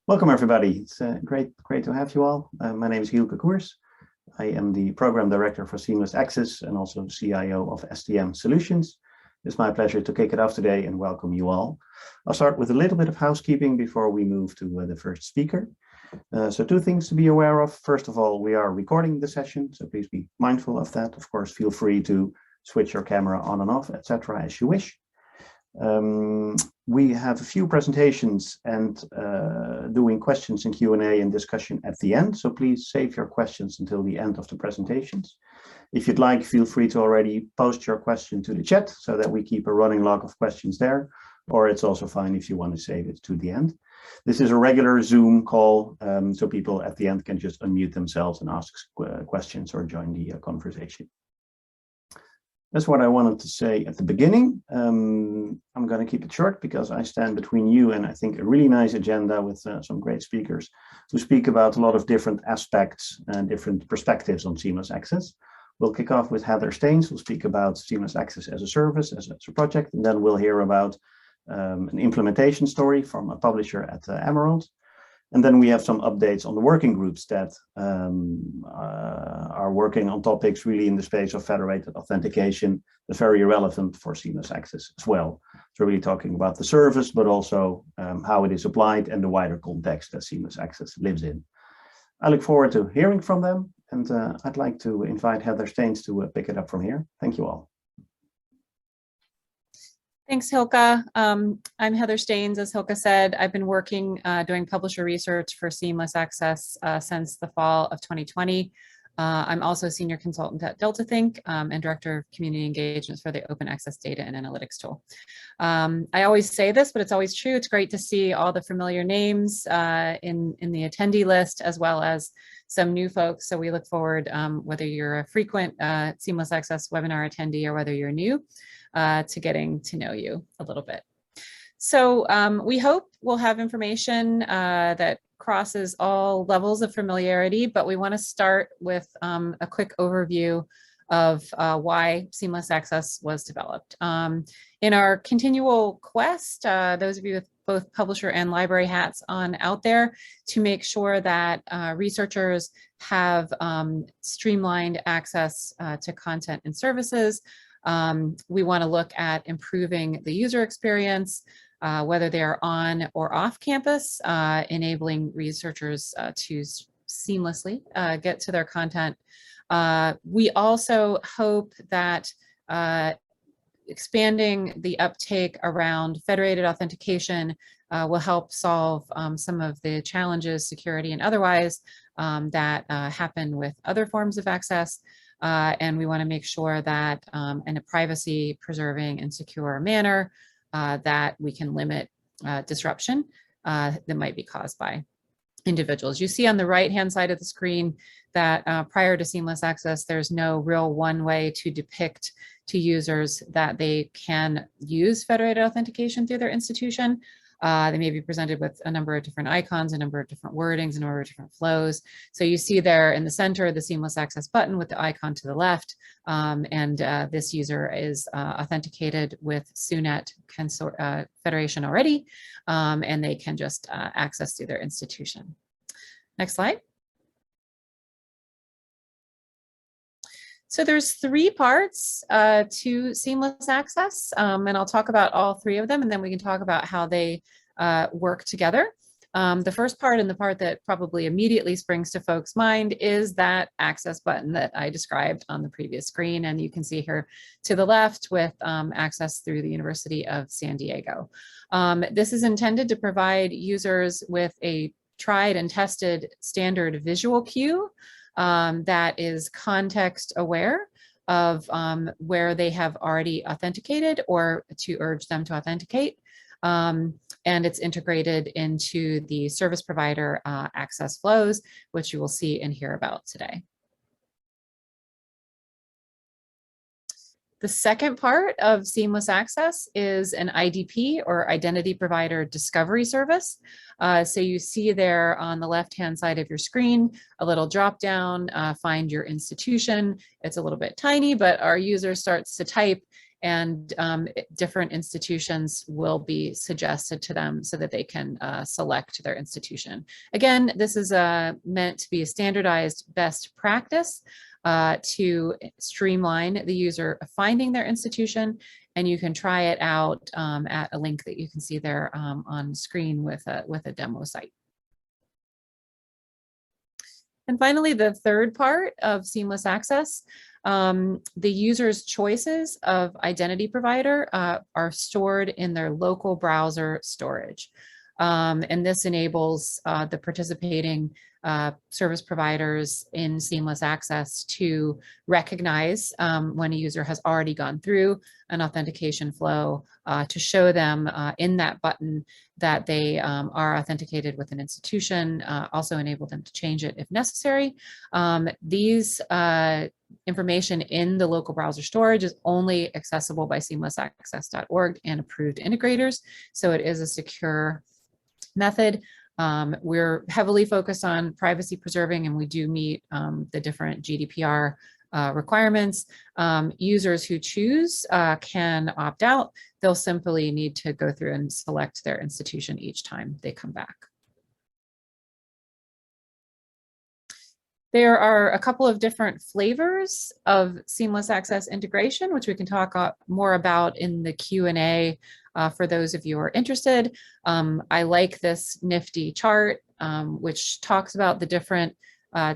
Welcome, everybody. It's great to have you all. My name is Hielke Koers. I am the Program Director for Seamless Access and also CIO of STM Solutions. It's my pleasure to kick it off today and welcome you all. I'll start with a little bit of housekeeping before we move to the first speaker. So two things to be aware of. First of all, we are recording the session, so please be mindful of that. Of course, feel free to switch your camera on and off, etc., as you wish. We have a few presentations and doing questions and Q&A and discussion at the end. So please save your questions until the end of the presentations. If you'd like, feel free to already post your question to the chat so that we keep a running log of questions there. Or it's also fine if you want to save it to the end. This is a regular Zoom call, so people at the end can just unmute themselves and ask questions or join the conversation. That's what I wanted to say at the beginning. I'm going to keep it short because I stand between you and I think a really nice agenda with some great speakers who speak about a lot of different aspects and different perspectives on Seamless Access. We'll kick off with Heather Staines, who'll speak about Seamless Access as a service, as a project, and then we'll hear about an implementation story from a publisher at Emerald. And then we have some updates on the working groups that are working on topics really in the space of federated authentication that's very relevant for Seamless Access as well. So really talking about the service, but also how it is applied and the wider context that Seamless Access lives in. I look forward to hearing from them, and I'd like to invite Heather Staines to pick it up from here. Thank you all. Thanks, Hielke. I'm Heather Staines. As Hielke said, I've been working doing publisher research for Seamless Access since the fall of 2020. I'm also a senior consultant at DeltaThink and director of community engagement for the Open Access Data and Analytics tool. I always say this, but it's always true. It's great to see all the familiar names in the attendee list, as well as some new folks. So we look forward, whether you're a frequent Seamless Access webinar attendee or whether you're new, to getting to know you a little bit. So we hope we'll have information that crosses all levels of familiarity, but we want to start with a quick overview of why Seamless Access was developed. In our continual quest, those of you with both publisher and library hats on out there, to make sure that researchers have streamlined access to content and services, we want to look at improving the user experience, whether they're on or off campus, enabling researchers to seamlessly get to their content. We also hope that expanding the uptake around federated authentication will help solve some of the challenges, security and otherwise, that happen with other forms of access. And we want to make sure that in a privacy preserving and secure manner, that we can limit disruption that might be caused by individuals. You see on the right-hand side of the screen that prior to Seamless Access, there's no real one way to depict to users that they can use federated authentication through their institution. They may be presented with a number of different icons, a number of different wordings, a number of different flows. So you see there in the center, the Seamless Access button with the icon to the left. This user is authenticated with SUNET Federation already, and they can just access through their institution. Next slide. So there's three parts to Seamless Access, and I'll talk about all three of them, and then we can talk about how they work together. The first part, and the part that probably immediately springs to folks' mind, is that access button that I described on the previous screen, and you can see here to the left with access through the University of San Diego. This is intended to provide users with a tried and tested standard visual cue that is context aware of where they have already authenticated or to urge them to authenticate. And it's integrated into the service provider access flows, which you will see and hear about today. The second part of Seamless Access is an IDP, or Identity Provider Discovery Service. So you see there on the left-hand side of your screen, a little drop down, find your institution. It's a little bit tiny, but our user starts to type and different institutions will be suggested to them so that they can select their institution. Again, this is meant to be a standardized best practice to streamline the user finding their institution, and you can try it out at a link that you can see there on screen with a demo site. And finally, the third part of seamless access, the user's choices of identity provider are stored in their local browser storage. And this enables the participating service providers in seamless access to recognize when a user has already gone through an authentication flow, to show them in that button that they are authenticated with an institution, also enable them to change it if necessary. These information in the local browser storage is only accessible by SeamlessAccess.org and approved integrators, so it is a secure method. We're heavily focused on privacy preserving, and we do meet the different GDPR requirements. Users who choose can opt out. They'll simply need to go through and select their institution each time they come back. There are a couple of different flavors of seamless access integration, which we can talk more about in the Q&A for those of you who are interested. I like this nifty chart, which talks about the different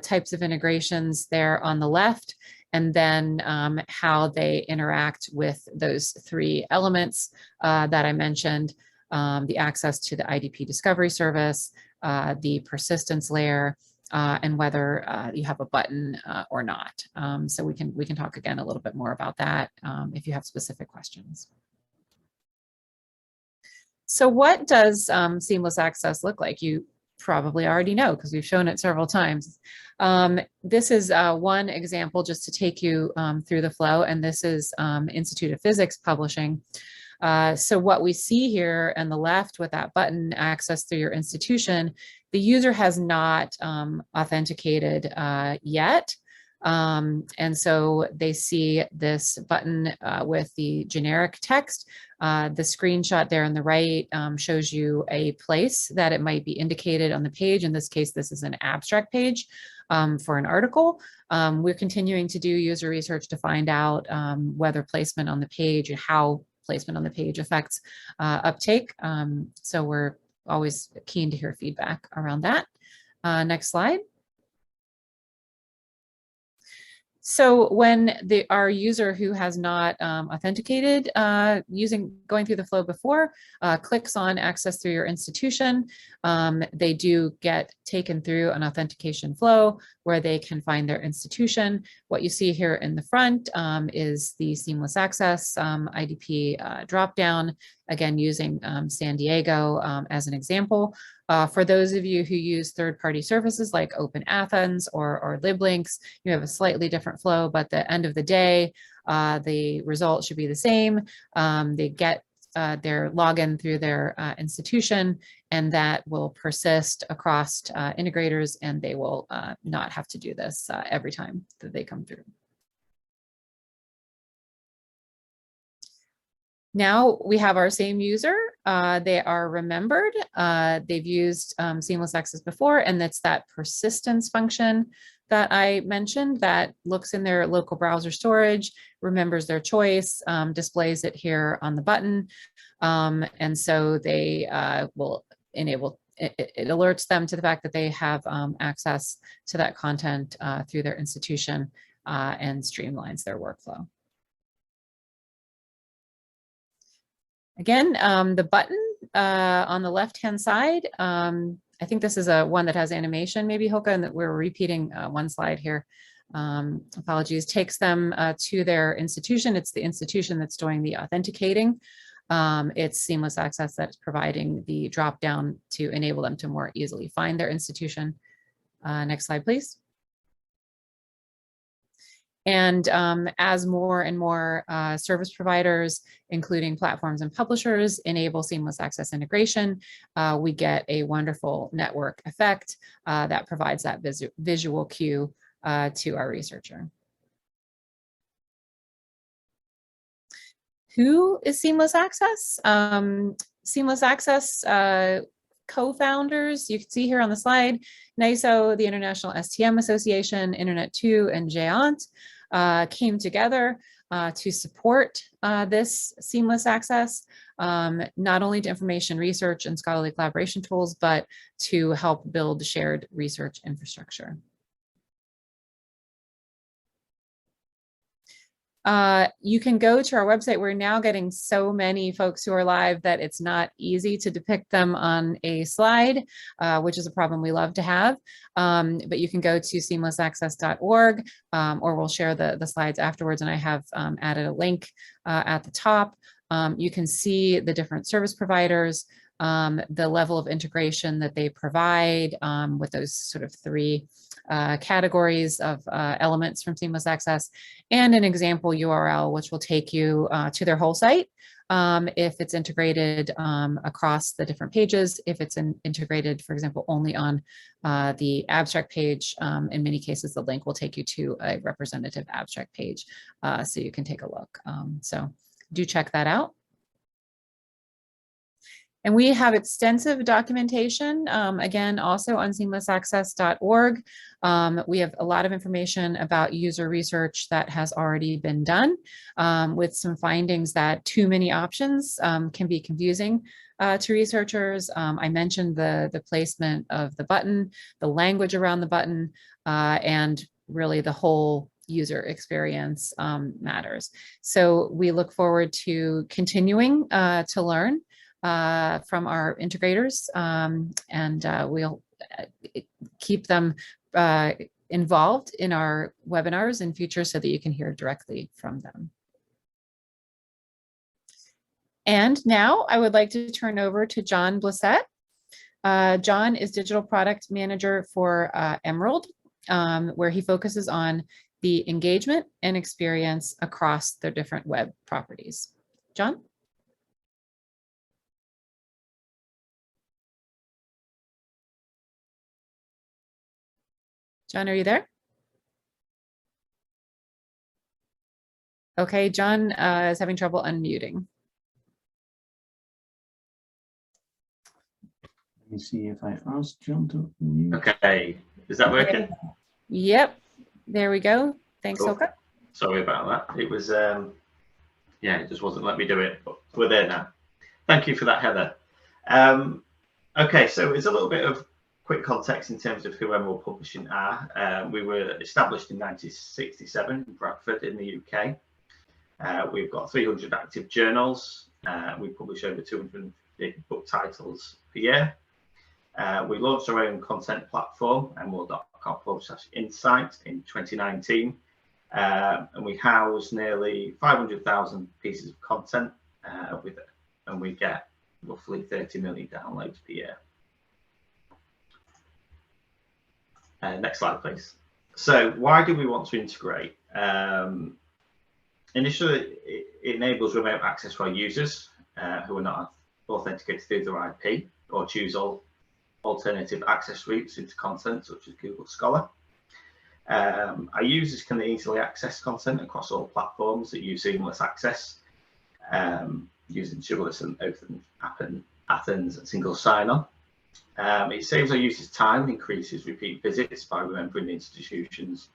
types of integrations there on the left, and then how they interact with those three elements that I mentioned, the access to the IDP discovery service, the persistence layer, and whether you have a button or not. So we can talk again a little bit more about that if you have specific questions. So what does seamless access look like? You probably already know because we've shown it several times. This is one example just to take you through the flow, and this is Institute of Physics publishing. So what we see here on the left with that button, access through your institution, the user has not authenticated yet. And so they see this button with the generic text. The screenshot there on the right shows you a place that it might be indicated on the page. In this case, this is an abstract page for an article. We're continuing to do user research to find out whether placement on the page and how placement on the page affects uptake. So we're always keen to hear feedback around that. Next slide. So when our user who has not authenticated going through the flow before clicks on access through your institution, they do get taken through an authentication flow where they can find their institution. What you see here in the front is the Seamless Access IDP dropdown, again using San Diego as an example. For those of you who use third-party services like Open Athens or liblinks, you have a slightly different flow, but at the end of the day, the result should be the same. They get their login through their institution, and that will persist across integrators, and they will not have to do this every time that they come through. Now we have our same user. They are remembered. They've used Seamless Access before, and that's that persistence function that I mentioned that looks in their local browser storage, remembers their choice, displays it here on the button. And so they will enable, it alerts them to the fact that they have access to that content through their institution and streamlines their workflow. Again, the button on the left-hand side, I think this is one that has animation, maybe Hoka, and that we're repeating one slide here. Apologies, takes them to their institution. It's the institution that's doing the authenticating. It's Seamless Access that's providing the drop-down to enable them to more easily find their institution. Next slide, please. And as more and more service providers, including platforms and publishers, enable Seamless Access Integration, we get a wonderful network effect that provides that visual cue to our researcher. Who is Seamless Access? Seamless Access co-founders, you can see here on the slide, NISO, the International STM Association, Internet2, and GÉANT came together to support this seamless access, not only to information research and scholarly collaboration tools, but to help build shared research infrastructure. You can go to our website. We're now getting so many folks who are live that it's not easy to depict them on a slide, which is a problem we love to have. But you can go to SeamlessAccess.org, or we'll share the slides afterwards, and I have added a link at the top. You can see the different service providers, the level of integration that they provide with those sort of three categories of elements from Seamless Access, and an example URL, which will take you to their whole site if it's integrated across the different pages. If it's integrated, for example, only on the abstract page, in many cases, the link will take you to a representative abstract page, so you can take a look. So do check that out. And we have extensive documentation, again, also on SeamlessAccess.org. We have a lot of information about user research that has already been done, with some findings that too many options can be confusing to researchers. I mentioned the placement of the button, the language around the button, and really the whole user experience matters. So we look forward to continuing to learn from our integrators, and we'll keep them involved in our webinars in future so that you can hear directly from them. And now I would like to turn over to John Blissett. John is Digital Product Manager for Emerald, where he focuses on the engagement and experience across their different web properties. John? John, are you there? Okay, John is having trouble unmuting. Let me see if I ask John to unmute. Okay, is that working? Yep, there we go. Thanks, Cool. Ilka. Sorry about that. It was, yeah, it just wasn't letting me do it, but we're there now. Thank you for that, Heather. Okay, so it's a little bit of quick context in terms of who Emerald Publishing are. We were established in 1967 in Bradford in the UK. We've got 300 active journals. We publish over 250 book titles per year. We launched our own content platform, emerald.com/insight, in 2019. And we house nearly 500,000 pieces of content with it, and we get roughly 30 million downloads per year. Next slide, please. So why do we want to integrate? Initially, it enables remote access for our users who are not authenticated through their IP or choose alternative access routes into content such as Google Scholar. Our users can easily access content across all platforms that use Seamless Access, using Sugarless and Open Athens and single sign-on. It saves our users time and increases repeat visits by remembering the institutions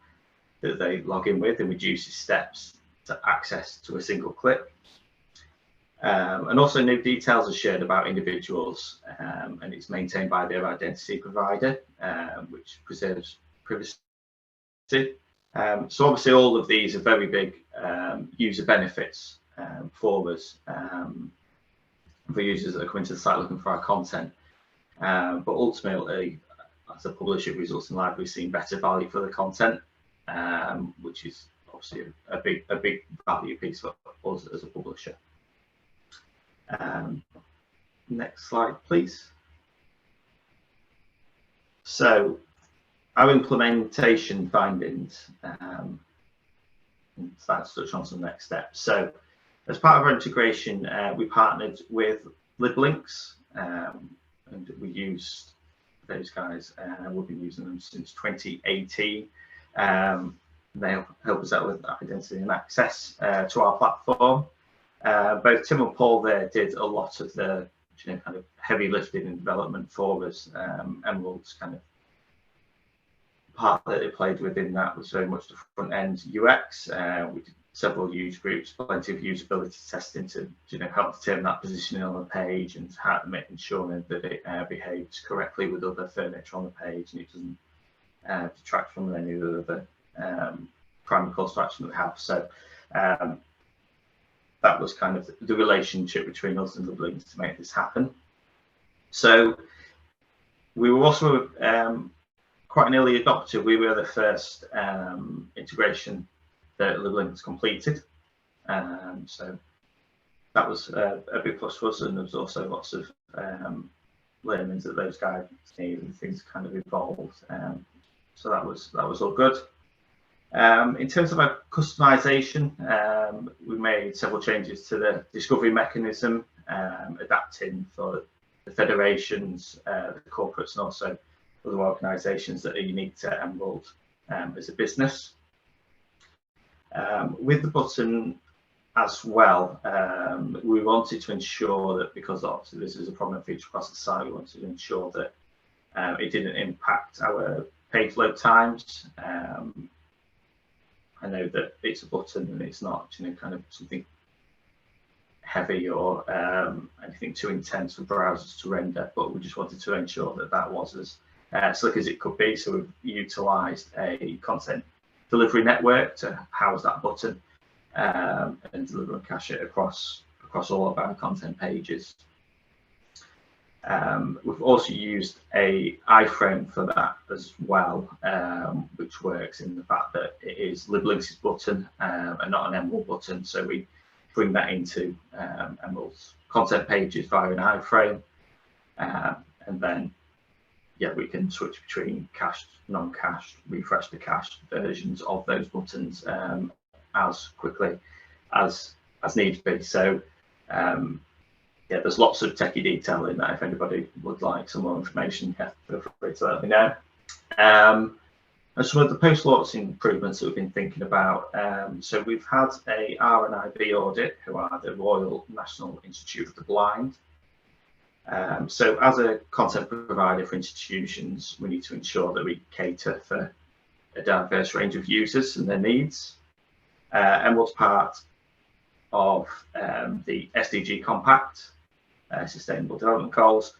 that they log in with, and reduces steps to access to a single click. And also no details are shared about individuals, and it's maintained by their identity provider, which preserves privacy. So obviously all of these are very big user benefits for us, for users that are coming to the site looking for our content. But ultimately, as a publisher, it results in libraries seeing better value for the content, which is obviously a big value piece for us as a publisher. Next slide, please. So our implementation findings, let's touch on some next steps. So as part of our integration, we partnered with LibLinks, and we used those guys. We've been using them since 2018. They help us out with identity and access to our platform. Both Tim and Paul there did a lot of the kind of heavy lifting and development for us. Emerald's kind of part that they played within that was very much the front end UX. We did several user groups, plenty of usability testing to help determine that positioning on the page and how making sure that it behaves correctly with other furniture on the page and it doesn't detract from any of the other primary course of action that we have. So that was kind of the relationship between us and the Blinks to make this happen. So we were also quite an early adopter. We were the first integration that the Blinks completed. So that was a big plus for us, and there was also lots of learnings that those guys needed and things kind of evolved. So that was all good. In terms of our customization, we made several changes to the discovery mechanism, adapting for the federations, the corporates, and also other organisations that are unique to Emerald as a business. With the button as well, we wanted to ensure that, because obviously this is a prominent feature across the site, we wanted to ensure that it didn't impact our page load times. I know that it's a button and it's not kind of something heavy or anything too intense for browsers to render, but we just wanted to ensure that that was as slick as it could be. So we've utilised a content delivery network to house that button and deliver and cache it across all of our content pages. We've also used a iframe for that as well, which works in the fact that it is LibLinks' button and not an Emerald button. So we bring that into Emerald's content pages via an iframe, and then we can switch between cached, non-cached, refresh the cached versions of those buttons as quickly as needs be. So there's lots of techie detail in that. If anybody would like some more information, feel free to let me know. And some of the post-launch improvements that we've been thinking about. So we've had a RNIB audit, who are the Royal National Institute of the Blind. So as a content provider for institutions, we need to ensure that we cater for a diverse range of users and their needs. Emerald's part of the SDG Compact, Sustainable Development Goals.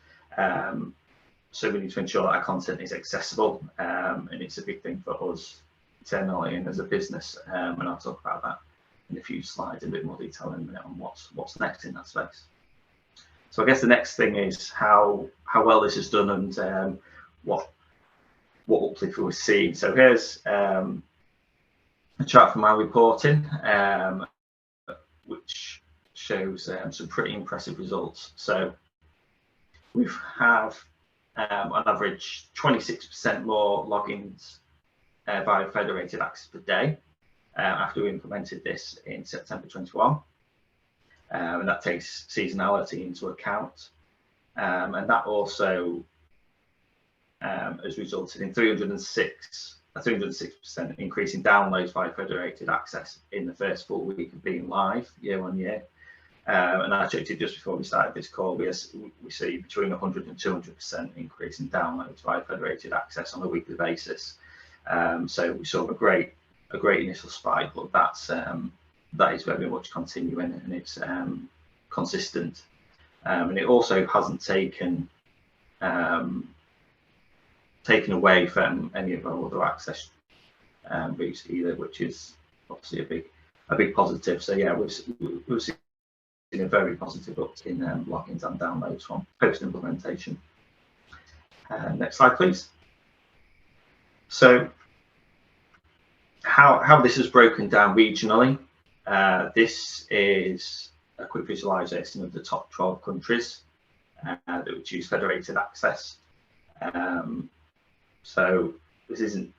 So we need to ensure that our content is accessible, and it's a big thing for us internally and as a business. And I'll talk about that in a few slides in a bit more detail in a minute on what's next in that space. So I guess the next thing is how well this is done and what uplift we're seeing. So here's a chart from our reporting, which shows some pretty impressive results. So we have on average 26% more logins via federated access per day after we implemented this in September 21. And that takes seasonality into account. And that also has resulted in a 306% increase in downloads via federated access in the first full week of being live year on year. And I checked it just before we started this call. We see between 100 and 200% increase in downloads via federated access on a weekly basis. So we saw a great initial spike, but that is very much continuing and it's consistent. And it also hasn't taken away from any of our other access routes either, which is obviously a big positive. So yeah, we've seen a very positive uptick in logins and downloads from post implementation. Next slide, please. So how this is broken down regionally. This is a quick visualization of the top 12 countries that would use federated access. So this isn't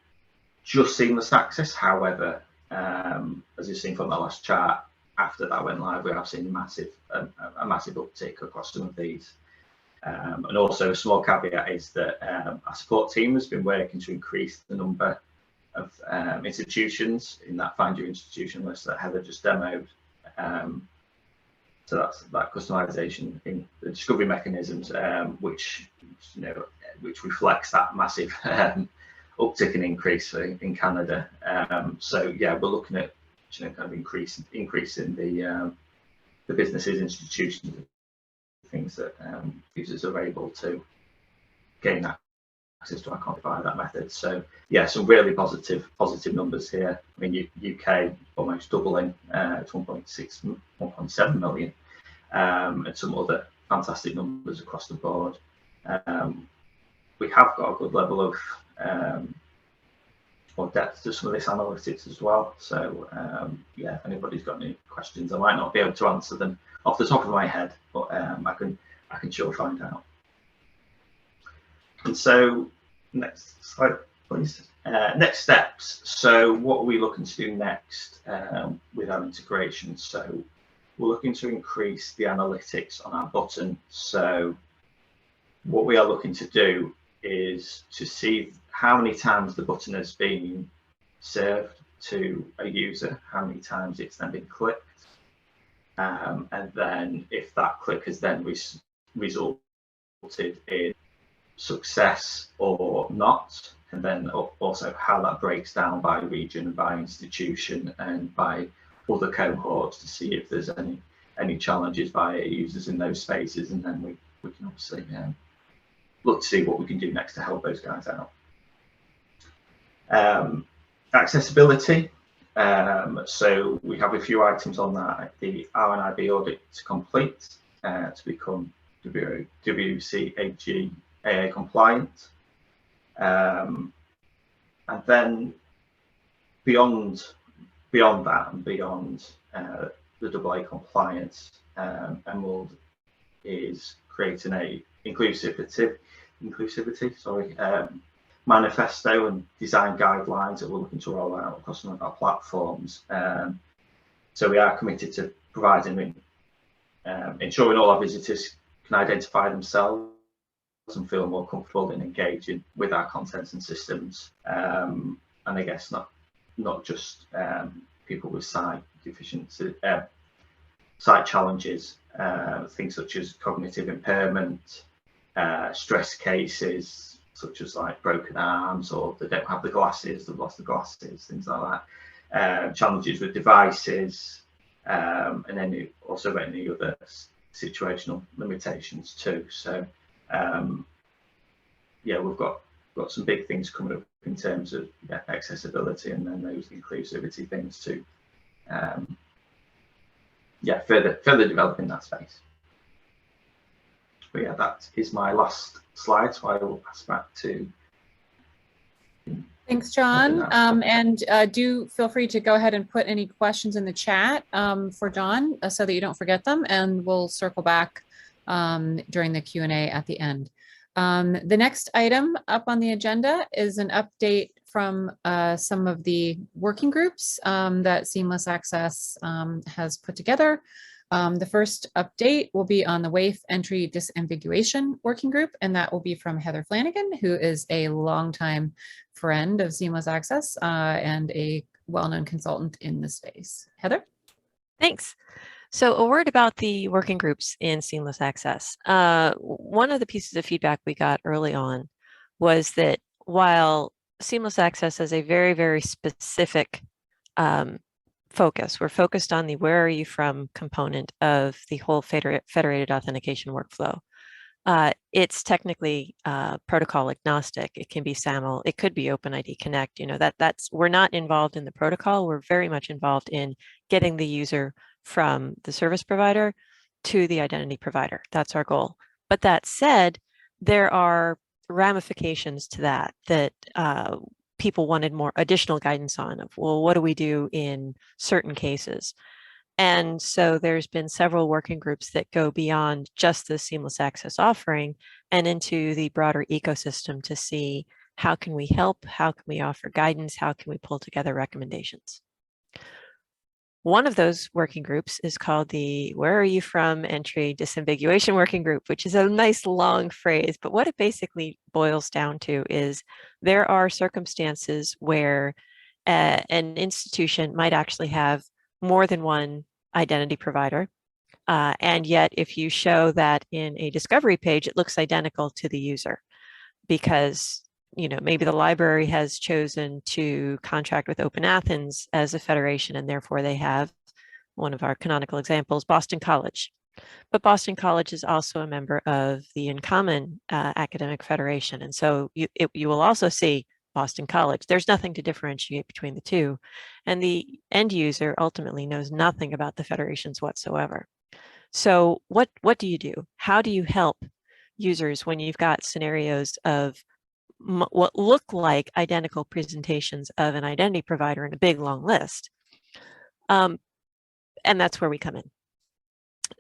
just seamless access. However, as you've seen from the last chart, after that went live, we have seen a massive uptick across some of these. And also a small caveat is that our support team has been working to increase the number of institutions in that Find Your Institution list that Heather just demoed. So that's that customization in the discovery mechanisms, which reflects that massive uptick and increase in Canada. So yeah, we're looking at kind of increase in the businesses, institutions, things that users are able to gain access to our content via that method. So yeah, some really positive numbers here. I mean, UK almost doubling to 1.7 million, and some other fantastic numbers across the board. We have got a good level of or depth to some of this analytics as well. So yeah, if anybody's got any questions, I might not be able to answer them off the top of my head, but I can sure find out. And so next slide, please. Next steps. So what are we looking to do next with our integration? So we're looking to increase the analytics on our button. So what we are looking to do is to see how many times the button has been served to a user, how many times it's then been clicked, and then if that click has then resulted in success or not, and then also how that breaks down by region, by institution, and by other cohorts to see if there's any challenges by users in those spaces, and then we can obviously look to see what we can do next to help those guys out. Accessibility. So we have a few items on that. The RNIB audit to complete to become WCAG AA compliant, and then beyond that and beyond the AA compliance, Emerald is creating a inclusivity manifesto and design guidelines that we're looking to roll out across some of our platforms. So we are committed to providing, ensuring all our visitors can identify themselves and feel more comfortable in engaging with our contents and systems. And I guess not just people with sight deficiency, sight challenges, things such as cognitive impairment, stress cases, such as like broken arms, or they don't have the glasses, they've lost the glasses, things like that. Challenges with devices, and then also any other situational limitations too. So yeah, we've got some big things coming up in terms of accessibility, and then those inclusivity things too. Yeah, further developing that space. But yeah, that is my last slide, so I will pass back to. Thanks, John. And do feel free to go ahead and put any questions in the chat for John so that you don't forget them, and we'll circle back during the Q&A at the end. The next item up on the agenda is an update from some of the working groups that Seamless Access has put together. The first update will be on the WAIF Entrydisambiguation working group, and that will be from Heather Flanagan, who is a longtime friend of Seamless Access and a well-known consultant in the space. Heather? Thanks. So a word about the working groups in Seamless Access. One of the pieces of feedback we got early on was that while Seamless Access has a very, very specific focus, we're focused on the where are you from component of the whole federated authentication workflow. It's technically protocol agnostic. It can be SAML, it could be OpenID Connect. You know, we're not involved in the protocol. We're very much involved in getting the user from the service provider to the identity provider. That's our goal. But that said, there are ramifications to that people wanted more additional guidance on, of, well, what do we do in certain cases? And so there's been several working groups that go beyond just the Seamless Access offering and into the broader ecosystem to see how can we help, how can we offer guidance, how can we pull together recommendations. One of those working groups is called the Where Are You From Entrydisambiguation Working Group, which is a nice long phrase, but what it basically boils down to is there are circumstances where an institution might actually have more than one identity provider. And yet, if you show that in a discovery page, it looks identical to the user because, you know, maybe the library has chosen to contract with Open Athens as a federation, and therefore they have one of our canonical examples, Boston College. But Boston College is also a member of the In Common Academic Federation. And so you will also see Boston College. There's nothing to differentiate between the two. And the end user ultimately knows nothing about the federations whatsoever. So what do you do? How do you help users when you've got scenarios of what look like identical presentations of an identity provider in a big long list? And that's where we come in.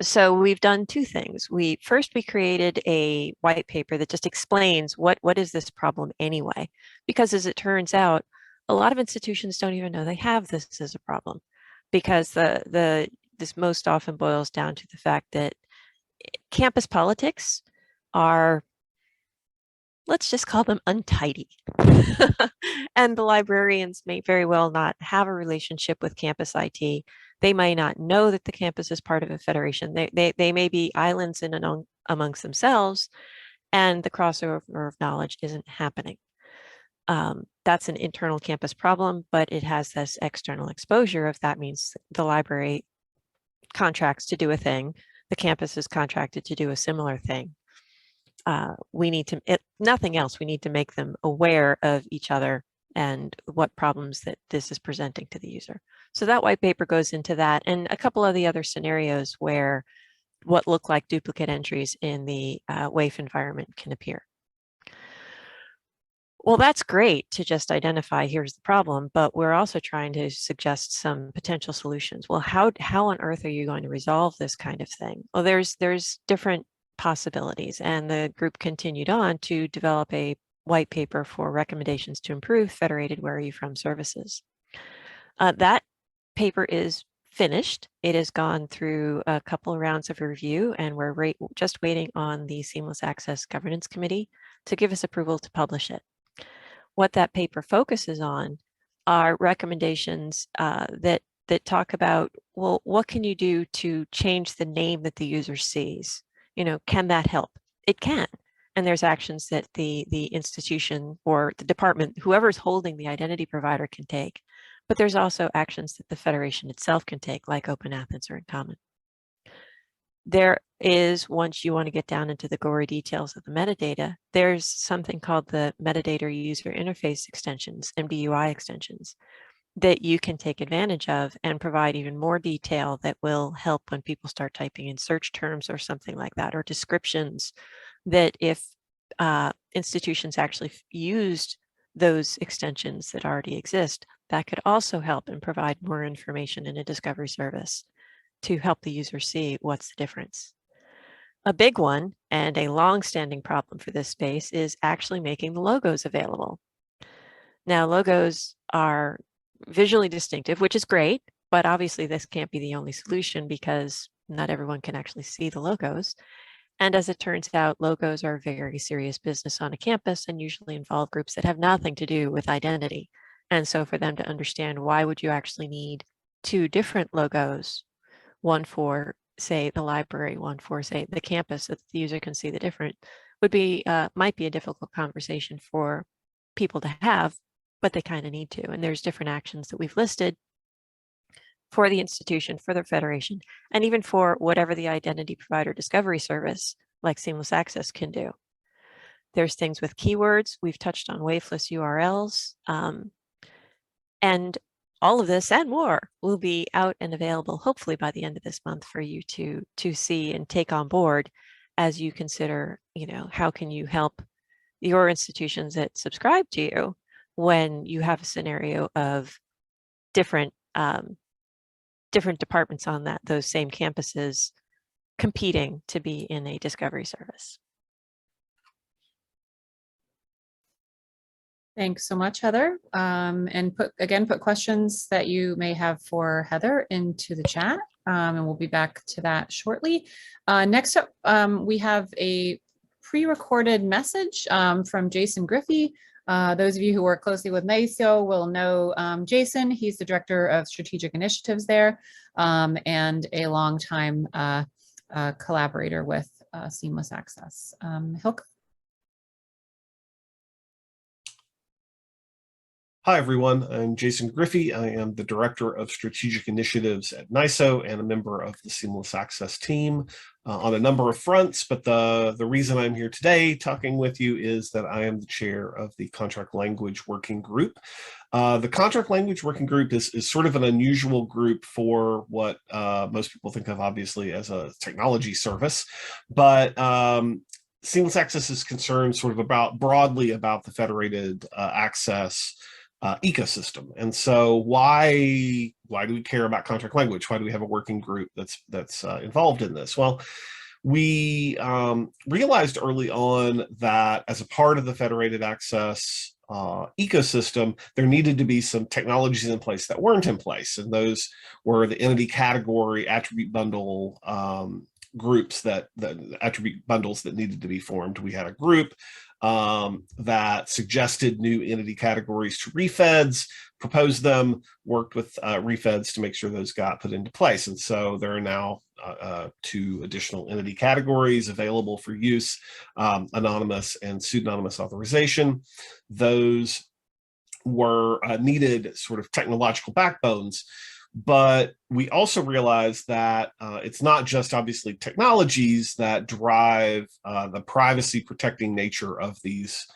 So we've done two things. We created a white paper that just explains what is this problem anyway, because as it turns out, a lot of institutions don't even know they have this as a problem, because this most often boils down to the fact that campus politics are, let's just call them untidy. And the librarians may very well not have a relationship with campus IT. They may not know that the campus is part of a federation. They may be islands in and amongst themselves, and the crossover of knowledge isn't happening. That's an internal campus problem, but it has this external exposure. If that means the library contracts to do a thing, the campus is contracted to do a similar thing. We need to, if nothing else, we need to make them aware of each other and what problems that this is presenting to the user. So that white paper goes into that and a couple of the other scenarios where what look like duplicate entries in the WAIF environment can appear. Well, that's great to just identify here's the problem, but we're also trying to suggest some potential solutions. Well, how on earth are you going to resolve this kind of thing? Well, there's different possibilities, and the group continued on to develop a white paper for recommendations to improve federated Where Are You From services. That paper is finished. It has gone through a couple of rounds of review, and we're just waiting on the Seamless Access Governance Committee to give us approval to publish it. What that paper focuses on are recommendations that talk about, well, what can you do to change the name that the user sees? You know, can that help? It can. And there's actions that the institution or the department, whoever's holding the identity provider, can take. But there's also actions that the federation itself can take, like Open Athens or In Common. There is, once you want to get down into the gory details of the metadata, there's something called the Metadata User Interface extensions, MDUI extensions, that you can take advantage of and provide even more detail that will help when people start typing in search terms or something like that, or descriptions that if institutions actually used those extensions that already exist, that could also help and provide more information in a discovery service to help the user see what's the difference. A big one and a long-standing problem for this space is actually making the logos available. Now, logos are visually distinctive, which is great, but obviously this can't be the only solution because not everyone can actually see the logos. And as it turns out, logos are very serious business on a campus and usually involve groups that have nothing to do with identity. And so for them to understand why would you actually need two different logos, one for, say, the library, one for, say, the campus, so that the user can see the different, would be, might be a difficult conversation for people to have, but they kind of need to. And there's different actions that we've listed for the institution, for the federation, and even for whatever the identity provider discovery service like Seamless Access can do. There's things with keywords. We've touched on waveless URLs. And all of this and more will be out and available hopefully by the end of this month for you to see and take on board as you consider, you know, how can you help your institutions that subscribe to you when you have a scenario of different departments on those same campuses competing to be in a discovery service. Thanks so much, Heather. And put questions that you may have for Heather into the chat, and we'll be back to that shortly. Next up, we have a pre-recorded message from Jason Griffey. Those of you who work closely with NICEO will know Jason. He's the Director of Strategic Initiatives there, and a longtime collaborator with Seamless Access. Hilke? Hi, everyone. I'm Jason Griffey. I am the Director of Strategic Initiatives at NISO and a member of the Seamless Access team on a number of fronts. But the reason I'm here today talking with you is that I am the chair of the Contract Language Working Group. The Contract Language Working Group is sort of an unusual group for what most people think of, obviously, as a technology service. But Seamless Access is concerned sort of broadly about the federated access ecosystem. And so why do we care about contract language? Why do we have a working group that's involved in this? Well, we realized early on that as a part of the federated access ecosystem, there needed to be some technologies in place that weren't in place. And those were the entity category attribute bundle groups, the attribute bundles that needed to be formed. We had a group that suggested new entity categories to refeds, proposed them, worked with refeds to make sure those got put into place. And so there are now 2 additional entity categories available for use, anonymous and pseudonymous authorization. Those were needed sort of technological backbones. But we also realized that it's not just obviously technologies that drive the privacy protecting nature of these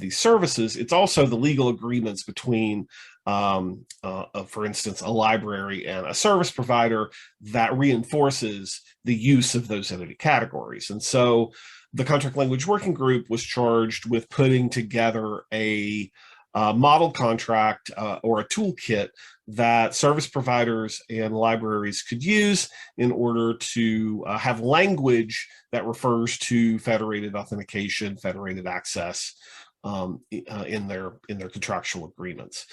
services. It's also the legal agreements between, for instance, a library and a service provider that reinforces the use of those entity categories. And so the Contract Language Working Group was charged with putting together a model contract or a toolkit that service providers and libraries could use in order to have language that refers to federated authentication, federated access in their contractual agreements.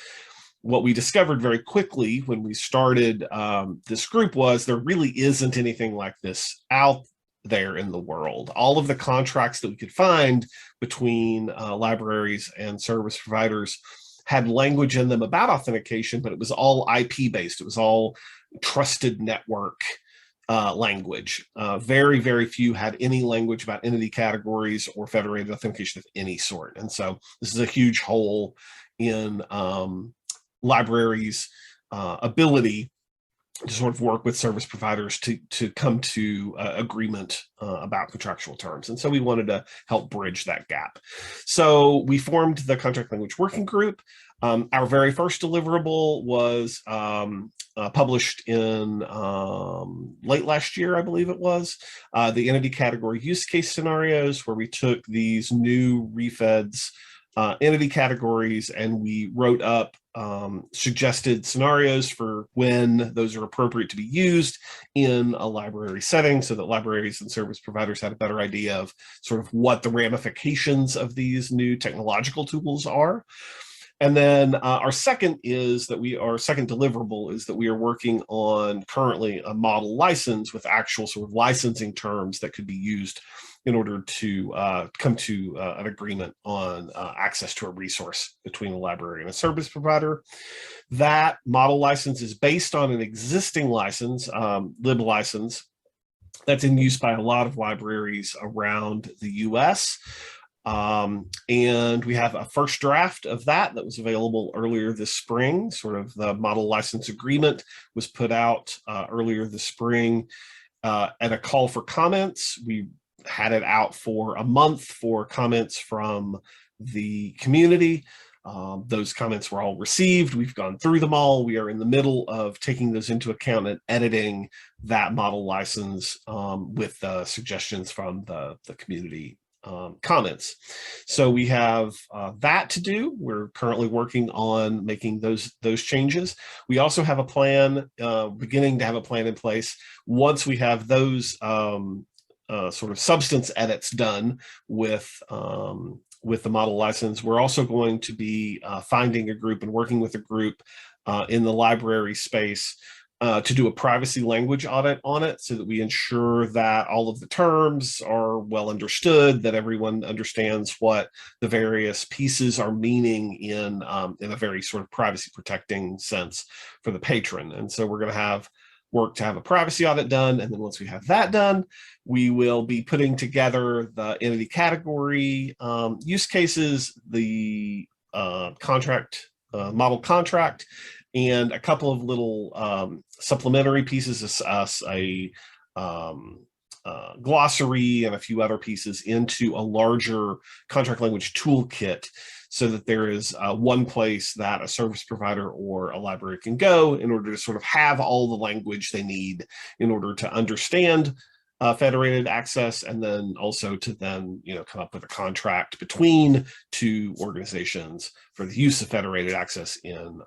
What we discovered very quickly when we started this group was there really isn't anything like this out there in the world. All of the contracts that we could find between libraries and service providers had language in them about authentication, but it was all IP based. It was all trusted network language. Very, very few had any language about entity categories or federated authentication of any sort. And so this is a huge hole in libraries' ability to sort of work with service providers to come to agreement about contractual terms. And so we wanted to help bridge that gap. So we formed the Contract Language Working Group. Our very first deliverable was published in late last year, I believe it was, the entity category use case scenarios, where we took these new refeds entity categories and we wrote up suggested scenarios for when those are appropriate to be used in a library setting, so that libraries and service providers had a better idea of sort of what the ramifications of these new technological tools are. And then our second deliverable is that we are working on currently a model license with actual sort of licensing terms that could be used in order to come to an agreement on access to a resource between a library and a service provider. That model license is based on an existing license, lib license, that's in use by a lot of libraries around the US. And we have a first draft of that was available earlier this spring. Sort of the model license agreement was put out earlier this spring at a call for comments. We had it out for a month for comments from the community. Those comments were all received. We've gone through them all. We are in the middle of taking those into account and editing that model license with suggestions from the community comments. So we have that to do. We're currently working on making those changes. We also have a plan, beginning to have a plan in place once we have those sort of substance edits done with the model license. We're also going to be finding a group and working with a group in the library space to do a privacy language audit on it, so that we ensure that all of the terms are well understood, that everyone understands what the various pieces are meaning in a very sort of privacy protecting sense for the patron. And so we're going to have work to have a privacy audit done. And then once we have that done, we will be putting together the entity category use cases, the model contract, and a couple of little supplementary pieces, a glossary and a few other pieces into a larger contract language toolkit, so that there is one place that a service provider or a library can go in order to sort of have all the language they need in order to understand federated access, and then also to then come up with a contract between two organizations for the use of federated access in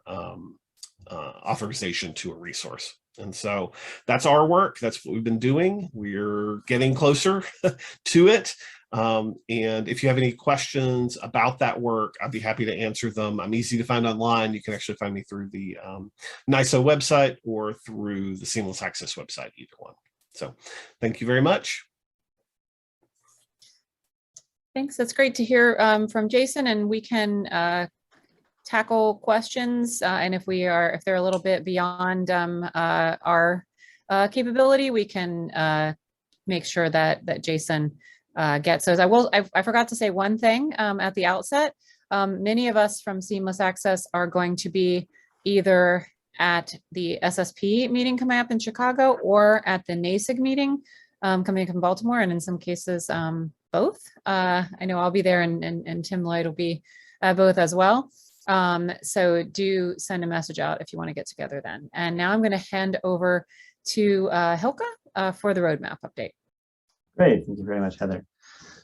authorization to a resource. And so that's our work. That's what we've been doing. We're getting closer to it. And if you have any questions about that work, I'd be happy to answer them. I'm easy to find online. You can actually find me through the NISO website or through the Seamless Access website, either one. So thank you very much. Thanks. That's great to hear from Jason, and we can tackle questions. And if they're a little bit beyond our capability, we can make sure that Jason gets those. I forgot to say one thing at the outset. Many of us from Seamless Access are going to be either at the SSP meeting coming up in Chicago or at the NASIG meeting coming up in Baltimore, and in some cases both. I know I'll be there, and Tim Lloyd will be both as well. So do send a message out if you want to get together then. And now I'm going to hand over to Hilke for the roadmap update. Great, thank you very much, Heather.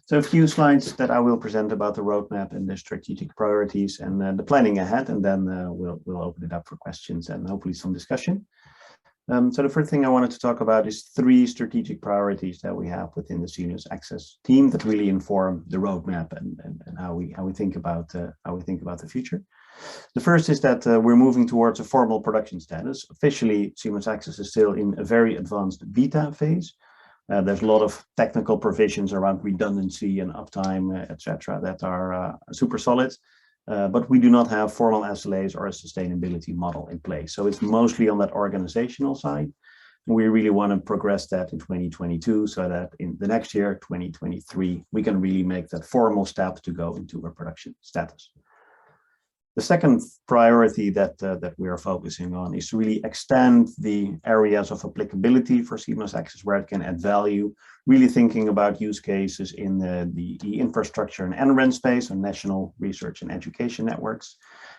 So a few slides that I will present about the roadmap and the strategic priorities and the planning ahead, and then we'll open it up for questions and hopefully some discussion. So the first thing I wanted to talk about is 3 strategic priorities that we have within the Seamless Access team that really inform the roadmap and how we think about the future. The first is that we're moving towards a formal production status. Officially, Seamless Access is still in a very advanced beta phase. There's a lot of technical provisions around redundancy and uptime, etc., that are super solid. But we do not have formal SLAs or a sustainability model in place. So it's mostly on that organizational side. And we really want to progress that in 2022 so that in the next year, 2023, we can really make that formal step to go into a production status. The second priority that we are focusing on is to really extend the areas of applicability for Seamless Access where it can add value, really thinking about use cases in the infrastructure and NREN space, on national research and education networks.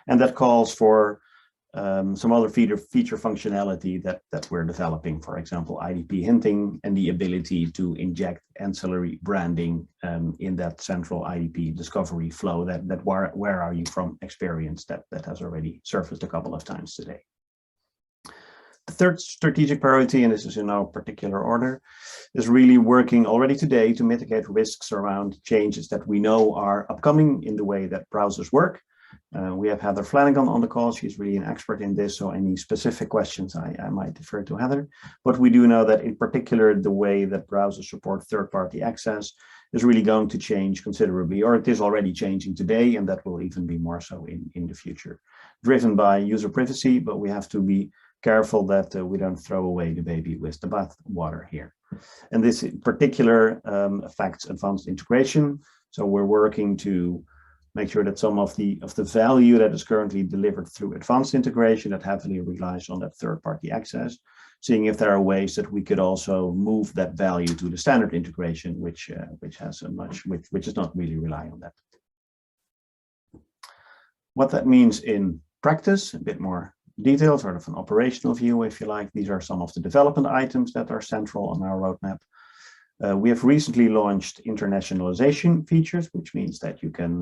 And that calls for some other feature functionality that we're developing, for example, IDP hinting and the ability to inject ancillary branding in that central IDP discovery flow that where are you from experience that has already surfaced a couple of times today. The third strategic priority, and this is in no particular order, is really working already today to mitigate risks around changes that we know are upcoming in the way that browsers work. We have Heather Flanagan on the call. She's really an expert in this, so any specific questions I might defer to Heather. But we do know that in particular, the way that browsers support third-party access is really going to change considerably, or it is already changing today, and that will even be more so in the future. Driven by user privacy, but we have to be careful that we don't throw away the baby with the bathwater here. And this in particular affects advanced integration. So we're working to make sure that some of the value that is currently delivered through advanced integration that heavily relies on that third-party access, seeing if there are ways that we could also move that value to the standard integration, which is not really relying on that. What that means in practice, a bit more detail, sort of an operational view, if you like. These are some of the development items that are central on our roadmap. We have recently launched internationalization features, which means that you can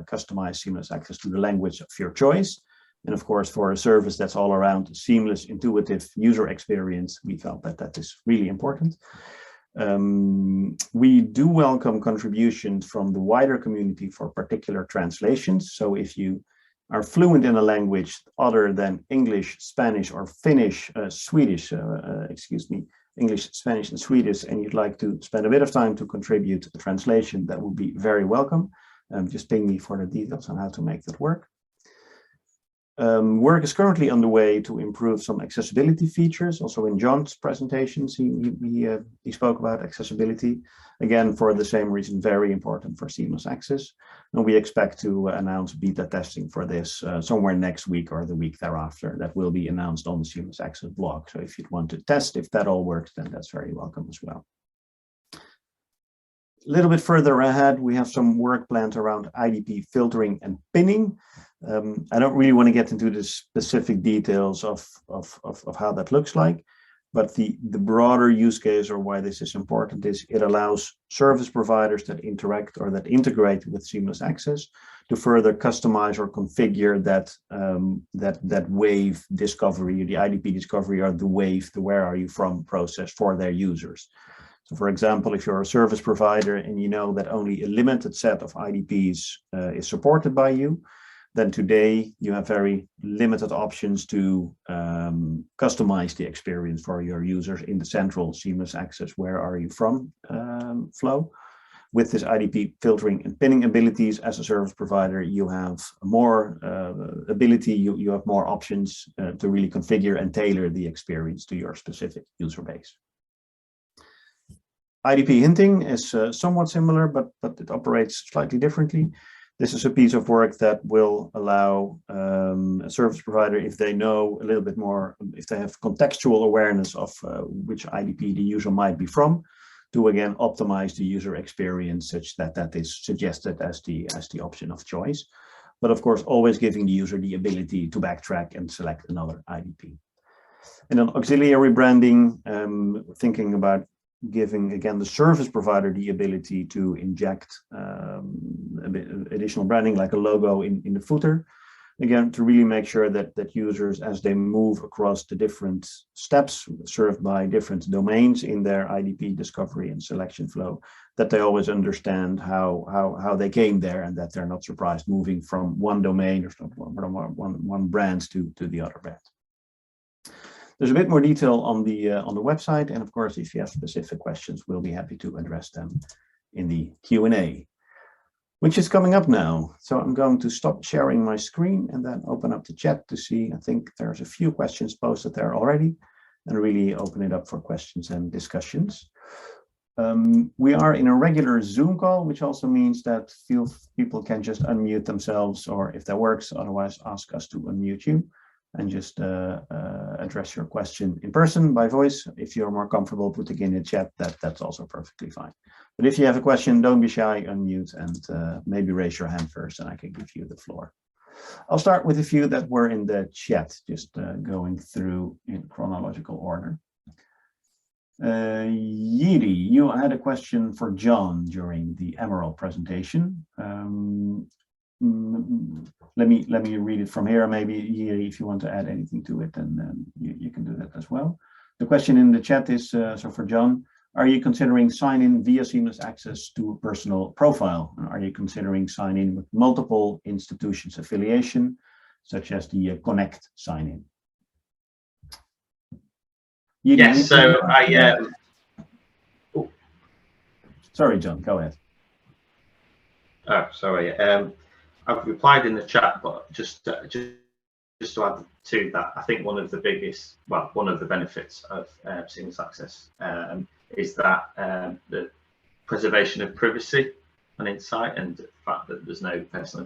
customize Seamless Access to the language of your choice. And of course, for a service that's all around seamless, intuitive user experience, we felt that that is really important. We do welcome contributions from the wider community for particular translations. So if you are fluent in a language other than English, Spanish, or Finnish, English, Spanish, and Swedish, and you'd like to spend a bit of time to contribute to the translation, that would be very welcome. Just ping me for the details on how to make that work. Work is currently underway to improve some accessibility features. Also in John's presentations, he spoke about accessibility. Again, for the same reason, very important for seamless access. And we expect to announce beta testing for this somewhere next week or the week thereafter. That will be announced on the Seamless Access blog. So if you'd want to test if that all works, then that's very welcome as well. A little bit further ahead, we have some work planned around IDP filtering and pinning. I don't really want to get into the specific details of how that looks like, but the broader use case or why this is important is it allows service providers that interact or that integrate with Seamless Access to further customize or configure that WAIF discovery, the IDP discovery, or the WAIF, the where are you from process for their users. So for example, if you're a service provider and you know that only a limited set of IDPs is supported by you, then today you have very limited options to customize the experience for your users in the central Seamless Access where are you from flow. With this IDP filtering and pinning abilities as a service provider, you have more ability, you have more options to really configure and tailor the experience to your specific user base. IDP hinting is somewhat similar, but it operates slightly differently. This is a piece of work that will allow a service provider, if they know a little bit more, if they have contextual awareness of which IDP the user might be from, to again optimize the user experience such that that is suggested as the option of choice. But of course, always giving the user the ability to backtrack and select another IDP. And then auxiliary branding, thinking about giving again the service provider the ability to inject a bit additional branding like a logo in the footer, again to really make sure that users, as they move across the different steps served by different domains in their IDP discovery and selection flow, that they always understand how they came there and that they're not surprised moving from one domain or from one brand to the other brand. There's a bit more detail on the website, and of course, if you have specific questions, we'll be happy to address them in the Q&A, which is coming up now. So I'm going to stop sharing my screen and then open up the chat to see. I think there's a few questions posted there already, and really open it up for questions and discussions. We are in a regular Zoom call, which also means that people can just unmute themselves, or if that works, otherwise ask us to unmute you and just address your question in person by voice. If you're more comfortable putting in the chat, that's also perfectly fine. But if you have a question, don't be shy, unmute and maybe raise your hand first and I can give you the floor. I'll start with a few that were in the chat, just going through in chronological order. Yiri, you had a question for John during the Emerald presentation. Let me read it from here. Maybe Yiri, if you want to add anything to it, then you can do that as well. The question in the chat is, so for John, are you considering sign-in via Seamless Access to a personal profile? Are you considering sign-in with multiple institutions affiliation, such as the Connect sign-in? Yes, so Sorry, John, go ahead. Oh, sorry. I've replied in the chat, but just to add to that, I think one of the benefits of Seamless Access is that the preservation of privacy and insight, and the fact that there's no personal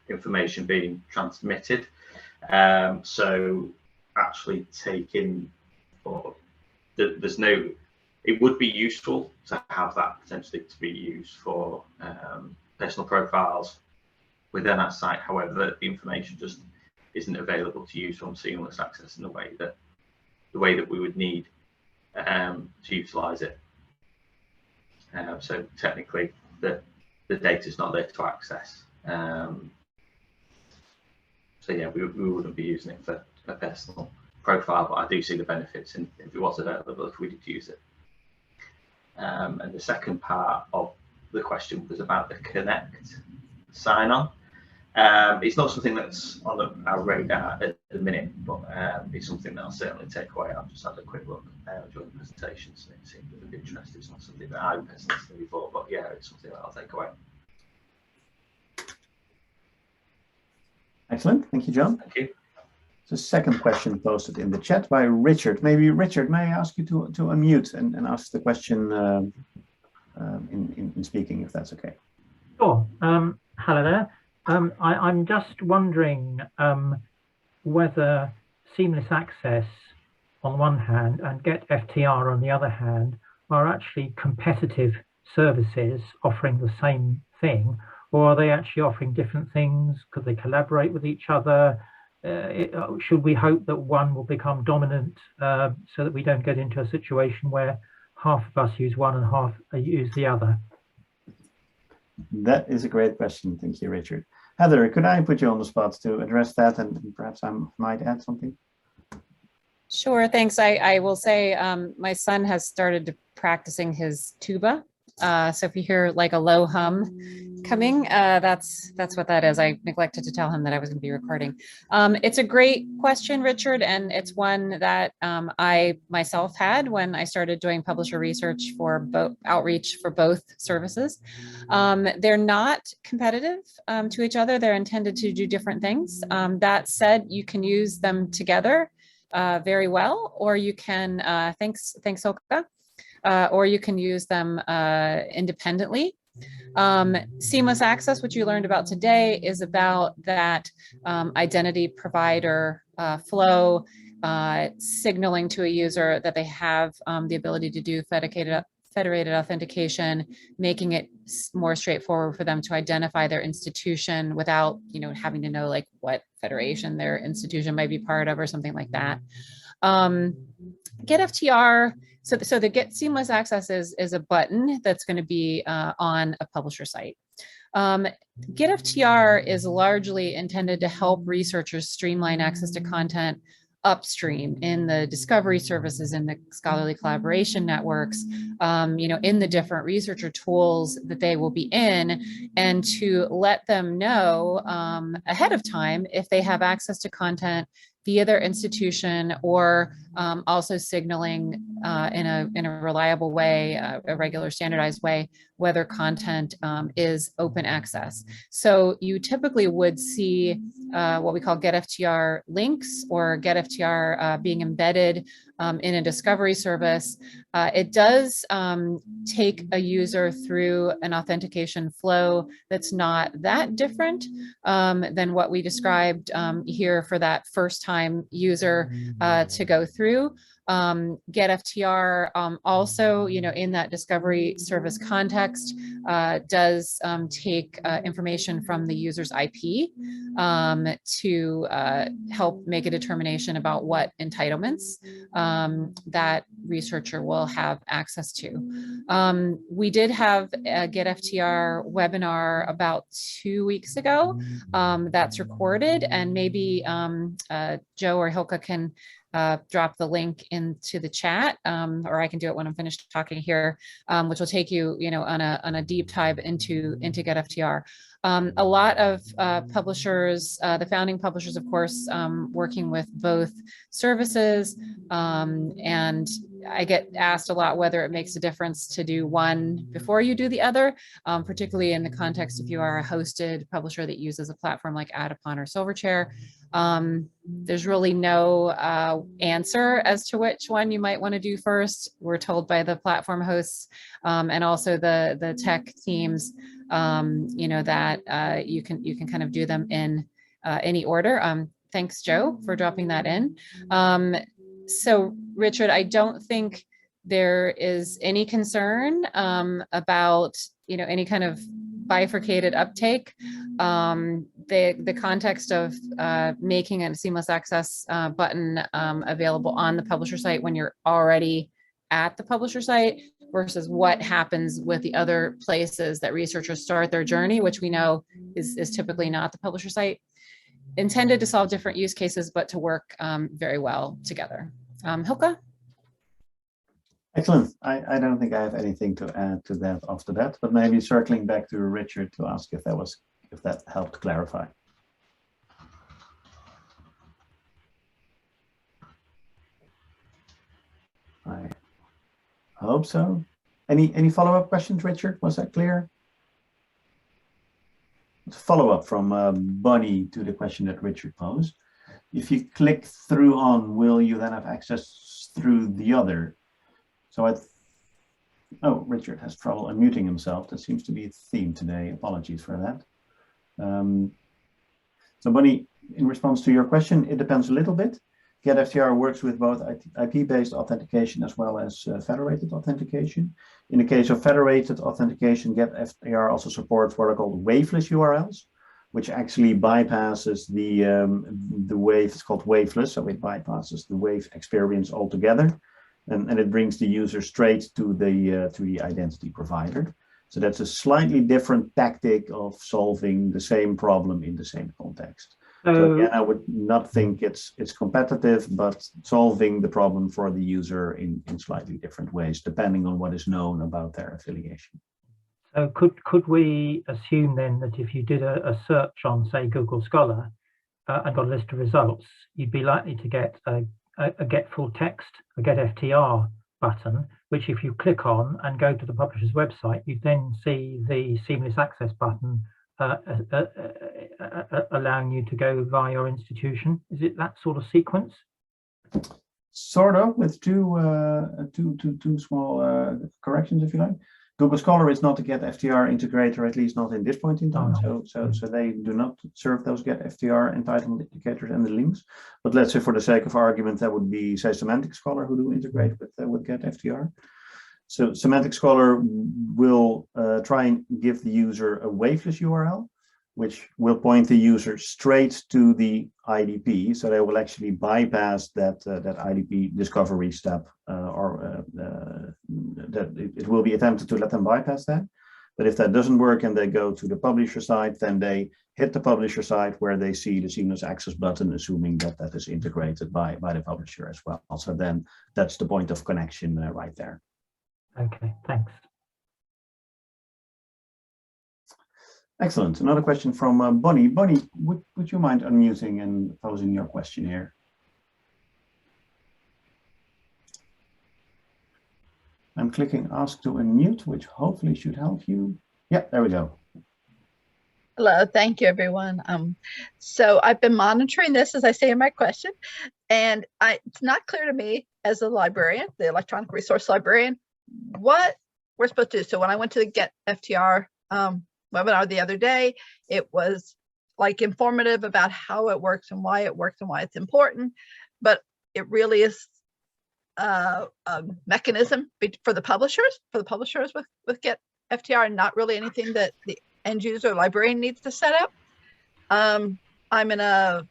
information being transmitted. So actually taking, or there's no, it would be useful to have that potentially to be used for personal profiles within our site. However, the information just isn't available to use from Seamless Access in the way that we would need to utilize it. So technically, the data is not there to access. So yeah, we wouldn't be using it for a personal profile, but I do see the benefits in if it was available if we did use it. And the second part of the question was about the Connect sign-on. It's not something that's on our radar at the minute, but it's something that I'll certainly take away. I've just had a quick look during the presentations and it seemed of interest. It's not something that I personally thought, but yeah, it's something that I'll take away. Excellent. Thank you, John. Thank you. The second question posted in the chat by Richard. Maybe Richard, may I ask you to unmute and ask the question in speaking, if that's okay? Sure. Hello there. I'm just wondering whether Seamless Access on one hand and GetFTR on the other hand are actually competitive services offering the same thing, or are they actually offering different things? Could they collaborate with each other? Should we hope that one will become dominant so that we don't get into a situation where half of us use one and half use the other? That is a great question. Thank you, Richard. Heather, could I put you on the spot to address that, and perhaps I might add something? Sure, thanks. I will say my son has started practicing his tuba. So if you hear like a low hum coming, that's what that is. I neglected to tell him that I was going to be recording. It's a great question, Richard, and it's one that I myself had when I started doing publisher research for both outreach for both services. They're not competitive to each other. They're intended to do different things. That said, you can use them together very well, or you can, thanks Hoka, or you can use them independently. Seamless Access, which you learned about today, is about that identity provider flow, signaling to a user that they have the ability to do federated authentication, making it more straightforward for them to identify their institution without, having to know like what federation their institution might be part of or something like that. GetFTR, so the Get Seamless Access is a button that's going to be on a publisher site. GetFTR is largely intended to help researchers streamline access to content upstream in the discovery services, in the scholarly collaboration networks, in the different researcher tools that they will be in, and to let them know ahead of time if they have access to content via their institution, or also signaling in a reliable way, a regular standardized way, whether content is open access. So you typically would see what we call GetFTR links or GetFTR being embedded in a discovery service. It does take a user through an authentication flow that's not that different than what we described here for that first time user to go through. GetFTR also, in that discovery service context, does take information from the user's IP to help make a determination about what entitlements that researcher will have access to. We did have a GetFTR webinar about 2 weeks ago that's recorded, and maybe Joe or Hilka can drop the link into the chat, or I can do it when I'm finished talking here, which will take you, on a deep dive into GetFTR. A lot of publishers, the founding publishers, of course, working with both services, and I get asked a lot whether it makes a difference to do one before you do the other, particularly in the context if you are a hosted publisher that uses a platform like Adapon or Silverchair. There's really no answer as to which one you might want to do first. We're told by the platform hosts and also the tech teams, that you can kind of do them in any order. Thanks, Joe, for dropping that in. So, Richard, I don't think there is any concern about any kind of bifurcated uptake. The context of making a seamless access button available on the publisher site when you're already at the publisher site versus what happens with the other places that researchers start their journey, which we know is typically not the publisher site, intended to solve different use cases, but to work very well together. Hilka? Excellent. I don't think I have anything to add to that off the bat, but maybe circling back to Richard to ask if that helped clarify. I hope so. Any follow-up questions, Richard? Was that clear? follow-up from Bonnie to the question that Richard posed. If you click through on, will you then have access through the other? So oh, Richard has trouble unmuting himself. That seems to be a theme today. Apologies for that. So Bonnie, in response to your question, it depends a little bit. GetFTR works with both IP-based authentication as well as federated authentication. In the case of federated authentication, GetFTR also supports what are called waveless URLs, which actually bypasses the WAIF. It's called waveless, so it bypasses the WAIF experience altogether, and it brings the user straight to the identity provider. So that's a slightly different tactic of solving the same problem in the same context. So again, I would not think it's competitive, but solving the problem for the user in slightly different ways, depending on what is known about their affiliation. So could we assume then that if you did a search on, say, Google Scholar and got a list of results, you'd be likely to get a get full text, a get FTR button, which if you click on and go to the publisher's website, you then see the seamless access button allowing you to go via your institution. Is it that sort of sequence? Sort of, with two small corrections, if you like. Google Scholar is not a GetFTR integrator, at least not in this point in time. So they do not serve those GetFTR entitlement indicators and the links. But let's say, for the sake of argument, that would be, say, Semantic Scholar, who do integrate with GetFTR. So Semantic Scholar will try and give the user a waveless URL, which will point the user straight to the IDP. So they will actually bypass that IDP discovery step, that it will be attempted to let them bypass that. But if that doesn't work and they go to the publisher site, then they hit the publisher site where they see the seamless access button, assuming that that is integrated by the publisher as well. So then that's the point of connection right there. Okay, thanks. Excellent. Another question from Bonnie. Bonnie, would you mind unmuting and posing your question here? I'm clicking ask to unmute, which hopefully should help you. Yeah, there we go. Hello, thank you, everyone. So I've been monitoring this, as I say in my question, and it's not clear to me as a librarian, the electronic resource librarian, what we're supposed to do. So when I went to the Get FTR webinar the other day, it was like informative about how it works and why it's important, but it really is a mechanism for the publishers with Get FTR, and not really anything that the end user librarian needs to set up. I'm in a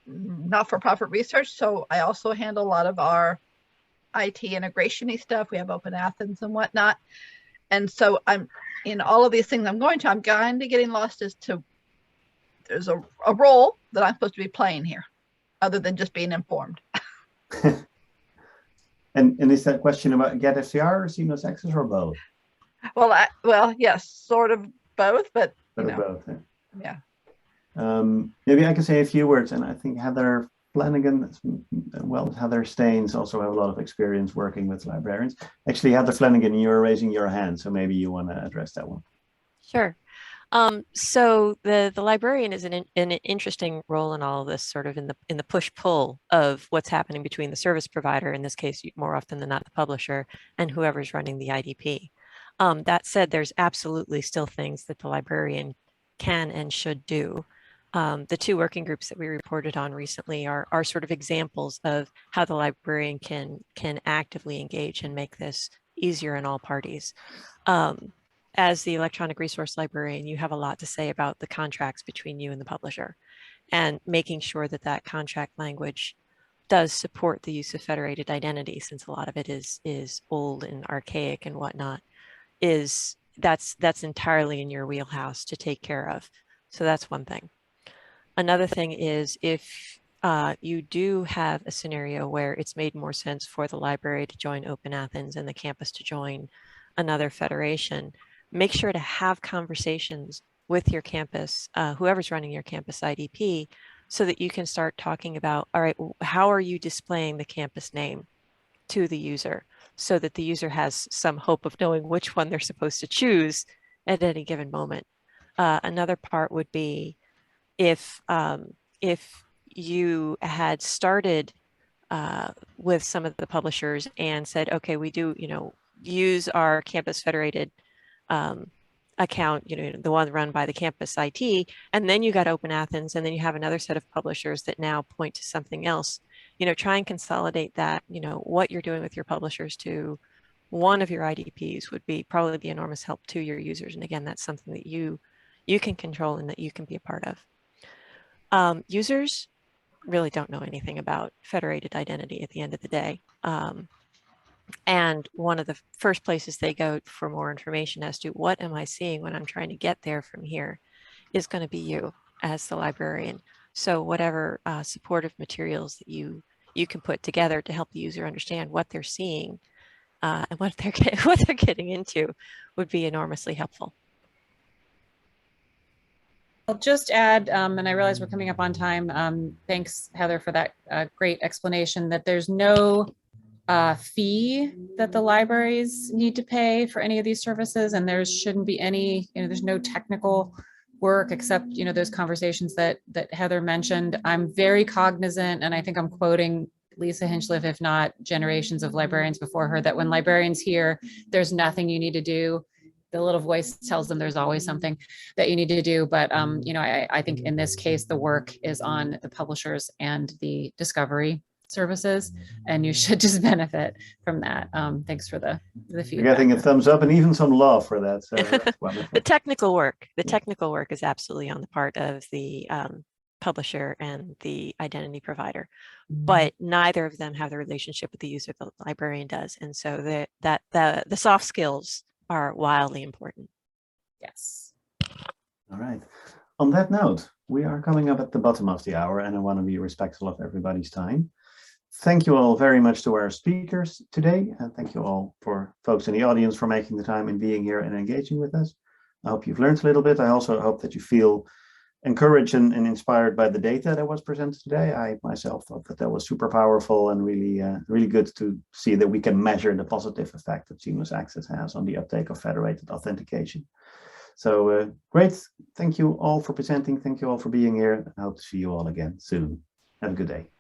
not-for-profit research, so I also handle a lot of our IT integration-y stuff. We have Open Athens and whatnot. And so I'm in all of these things I'm kind of getting lost as to there's a role that I'm supposed to be playing here, other than just being informed. And is that question about GetFTR or seamless access or both? Well, yes, sort of both, but you know, both. Yeah. Maybe I can say a few words, and I think Heather Flanagan, well, Heather Staines also have a lot of experience working with librarians. Actually, Heather Flanagan, you're raising your hand, so maybe you want to address that one. Sure. So the librarian is an interesting role in all of this, sort of in the push-pull of what's happening between the service provider, in this case, more often than not the publisher, and whoever's running the IDP. That said, there's absolutely still things that the librarian can and should do. The two working groups that we reported on recently are sort of examples of how the librarian can actively engage and make this easier in all parties. As the electronic resource librarian, you have a lot to say about the contracts between you and the publisher, and making sure that that contract language does support the use of federated identity, since a lot of it is old and archaic and whatnot. That's entirely in your wheelhouse to take care of. So that's one thing. Another thing is, if you do have a scenario where it's made more sense for the library to join Open Athens and the campus to join another federation, make sure to have conversations with your campus, whoever's running your campus IDP, so that you can start talking about, all right, how are you displaying the campus name to the user, so that the user has some hope of knowing which one they're supposed to choose at any given moment. Another part would be if you had started with some of the publishers and said, okay, we do, use our campus federated account, the one run by the campus IT, and then you got Open Athens, and then you have another set of publishers that now point to something else. Try and consolidate that, what you're doing with your publishers to one of your IDPs would probably be enormous help to your users. And again, that's something that you can control and that you can be a part of. Users really don't know anything about federated identity at the end of the day. And one of the first places they go for more information as to what am I seeing when I'm trying to get there from here is going to be you as the librarian. So whatever supportive materials that you can put together to help the user understand what they're seeing and what they're getting into would be enormously helpful. I'll just add, and I realize we're coming up on time. Thanks, Heather, for that great explanation, that there's no fee that the libraries need to pay for any of these services, and there shouldn't be any, there's no technical work except, those conversations that Heather mentioned. I'm very cognizant, and I think I'm quoting Lisa Hinchliffe, if not generations of librarians before her, that when librarians hear there's nothing you need to do, the little voice tells them there's always something that you need to do. But, I think in this case, the work is on the publishers and the discovery services, and you should just benefit from that. Thanks for the feedback. You're getting a thumbs up and even some love for that. So that's wonderful. The technical work is absolutely on the part of the publisher and the identity provider, but neither of them have the relationship with the user the librarian does, and so the soft skills are wildly important. Yes. All right. On that note, we are coming up at the bottom of the hour, and I want to be respectful of everybody's time. Thank you all very much to our speakers today, and thank you all for folks in the audience for making the time and being here and engaging with us. I hope you've learned a little bit. I also hope that you feel encouraged and inspired by the data that was presented today. I myself thought that was super powerful and really good to see that we can measure the positive effect that Seamless Access has on the uptake of federated authentication. So great. Thank you all for presenting. Thank you all for being here. I hope to see you all again soon. Have a good day.